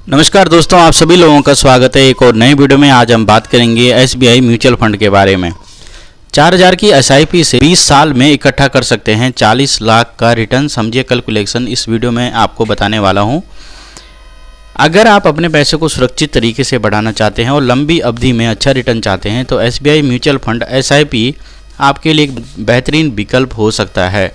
नमस्कार दोस्तों, आप सभी लोगों का स्वागत है एक और नई वीडियो में। आज हम बात करेंगे एसबीआई म्यूचुअल फंड के बारे में। 4000 की एसआईपी से 20 साल में इकट्ठा कर सकते हैं 40 लाख का रिटर्न। समझिए कैलकुलेशन इस वीडियो में आपको बताने वाला हूं। अगर आप अपने पैसे को सुरक्षित तरीके से बढ़ाना चाहते हैं और लंबी अवधि में अच्छा रिटर्न चाहते हैं तो एसबीआई म्यूचुअल फंड एसआईपी आपके लिए एक बेहतरीन विकल्प हो सकता है।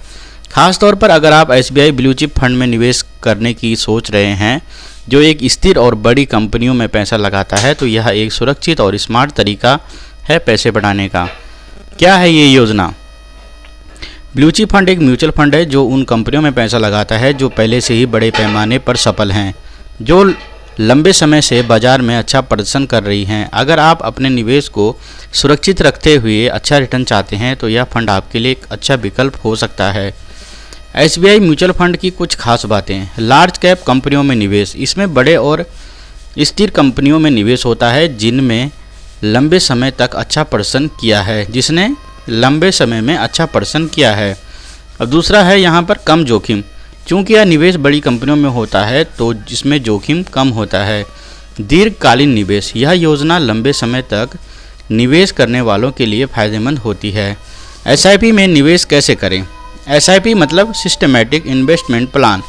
खासतौर पर अगर आप एसबीआई ब्लू चिप फंड में निवेश करने की सोच रहे हैं जो एक स्थिर और बड़ी कंपनियों में पैसा लगाता है, तो यह एक सुरक्षित और स्मार्ट तरीका है पैसे बढ़ाने का। क्या है ये योजना? ब्लू चिप फंड एक म्यूचुअल फंड है जो उन कंपनियों में पैसा लगाता है जो पहले से ही बड़े पैमाने पर सफल हैं, जो लंबे समय से बाजार में अच्छा प्रदर्शन कर रही हैं। अगर आप अपने निवेश को सुरक्षित रखते हुए अच्छा रिटर्न चाहते हैं तो यह फंड आपके लिए एक अच्छा विकल्प हो सकता है। एसबीआई म्यूचुअल फंड की कुछ खास बातें। लार्ज कैप कंपनियों में निवेश। इसमें बड़े और स्थिर कंपनियों में निवेश होता है जिनमें लंबे समय तक अच्छा प्रदर्शन किया है अब दूसरा है यहाँ पर कम जोखिम। चूँकि यह निवेश बड़ी कंपनियों में होता है तो जिसमें जोखिम कम होता है। दीर्घकालीन निवेश। यह योजना लंबे समय तक निवेश करने वालों के लिए फ़ायदेमंद होती है। एसआईपी में निवेश कैसे करें? एसआईपी मतलब सिस्टमैटिक इन्वेस्टमेंट प्लान,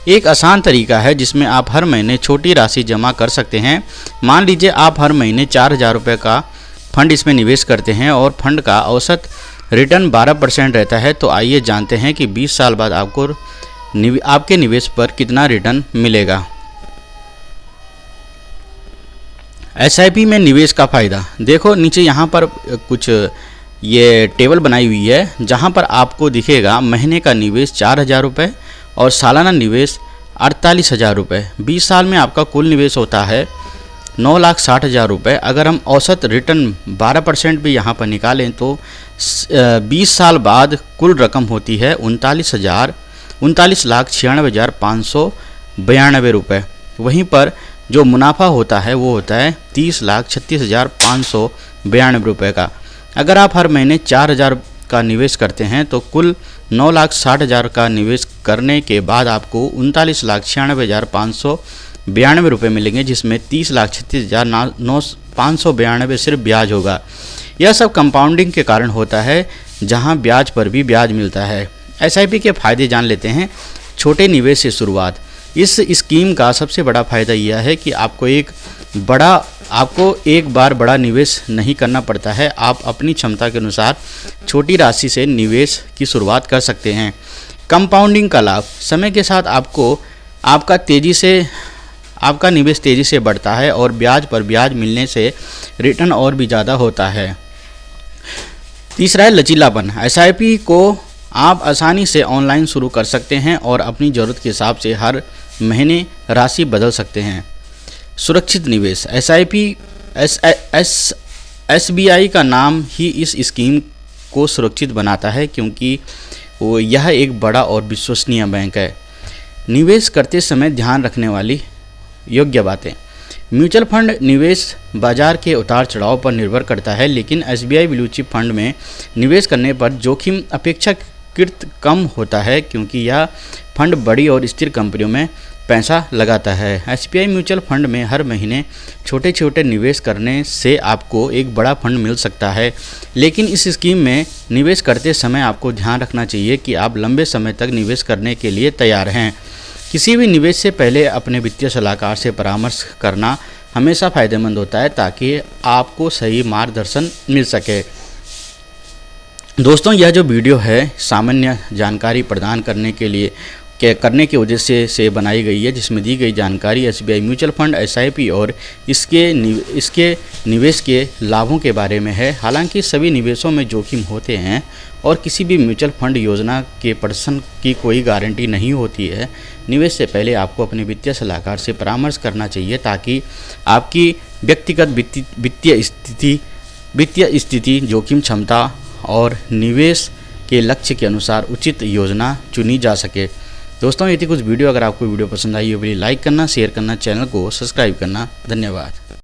एक आसान तरीका है जिसमें आप हर महीने छोटी राशि जमा कर सकते हैं। मान लीजिए आप हर महीने 4000 रुपये का फंड इसमें निवेश करते हैं और फंड का औसत रिटर्न 12% रहता है। तो आइए जानते हैं कि 20 साल बाद आपके निवेश पर कितना रिटर्न मिलेगा। एसआईपी में निवेश का फ़ायदा देखो, नीचे यहाँ पर कुछ ये टेबल बनाई हुई है जहाँ पर आपको दिखेगा महीने का निवेश 4000 रुपये और सालाना निवेश 48,000 रुपये। 20 साल में आपका कुल निवेश होता है 9,60,000 रुपये। अगर हम औसत रिटर्न 12% भी यहाँ पर निकालें तो 20 साल बाद कुल रकम होती है 39,96,592 रुपये। वहीं पर जो मुनाफा होता है वो होता है 30,36,592 रुपये का। अगर आप हर महीने 4000 का निवेश करते हैं तो कुल 9,60,000 का निवेश करने के बाद आपको 39,96,592 रुपये मिलेंगे, जिसमें 30,36,592 सिर्फ ब्याज होगा। यह सब कंपाउंडिंग के कारण होता है जहां ब्याज पर भी ब्याज मिलता है। एसआईपी के फ़ायदे जान लेते हैं। छोटे निवेश से शुरुआत। इस स्कीम का सबसे बड़ा फ़ायदा यह है कि आपको एक बार बड़ा निवेश नहीं करना पड़ता है। आप अपनी क्षमता के अनुसार छोटी राशि से निवेश की शुरुआत कर सकते हैं। कंपाउंडिंग का लाभ। समय के साथ आपका निवेश तेज़ी से बढ़ता है और ब्याज पर ब्याज मिलने से रिटर्न और भी ज़्यादा होता है। तीसरा है लचीलापन। एसआईपी को आप आसानी से ऑनलाइन शुरू कर सकते हैं और अपनी ज़रूरत के हिसाब से हर महीने राशि बदल सकते हैं। सुरक्षित निवेश। एसबीआई का नाम ही इस स्कीम को सुरक्षित बनाता है क्योंकि यह एक बड़ा और विश्वसनीय बैंक है। निवेश करते समय ध्यान रखने वाली योग्य बातें। म्यूचुअल फंड निवेश बाजार के उतार चढ़ाव पर निर्भर करता है, लेकिन एसबीआई ब्लू चिप फंड में निवेश करने पर जोखिम अपेक्षाकृत कम होता है क्योंकि यह फंड बड़ी और स्थिर कंपनियों में पैसा लगाता है। एसबीआई म्यूचुअल फंड में हर महीने छोटे छोटे निवेश करने से आपको एक बड़ा फंड मिल सकता है, लेकिन इस स्कीम में निवेश करते समय आपको ध्यान रखना चाहिए कि आप लंबे समय तक निवेश करने के लिए तैयार हैं। किसी भी निवेश से पहले अपने वित्तीय सलाहकार से परामर्श करना हमेशा फ़ायदेमंद होता है ताकि आपको सही मार्गदर्शन मिल सके। दोस्तों, यह जो वीडियो है सामान्य जानकारी प्रदान करने की वजह से बनाई गई है, जिसमें दी गई जानकारी एसबीआई म्यूचुअल फंड एसआईपी और इसके निवेश के लाभों के बारे में है। हालांकि सभी निवेशों में जोखिम होते हैं और किसी भी म्यूचुअल फंड योजना के प्रदर्शन की कोई गारंटी नहीं होती है। निवेश से पहले आपको अपने वित्तीय सलाहकार से परामर्श करना चाहिए ताकि आपकी व्यक्तिगत वित्तीय स्थिति, जोखिम क्षमता और निवेश के लक्ष्य के अनुसार उचित योजना चुनी जा सके। दोस्तों, ये थी कुछ वीडियो। अगर आपको वीडियो पसंद आई हो तो लाइक करना, शेयर करना, चैनल को सब्सक्राइब करना। धन्यवाद।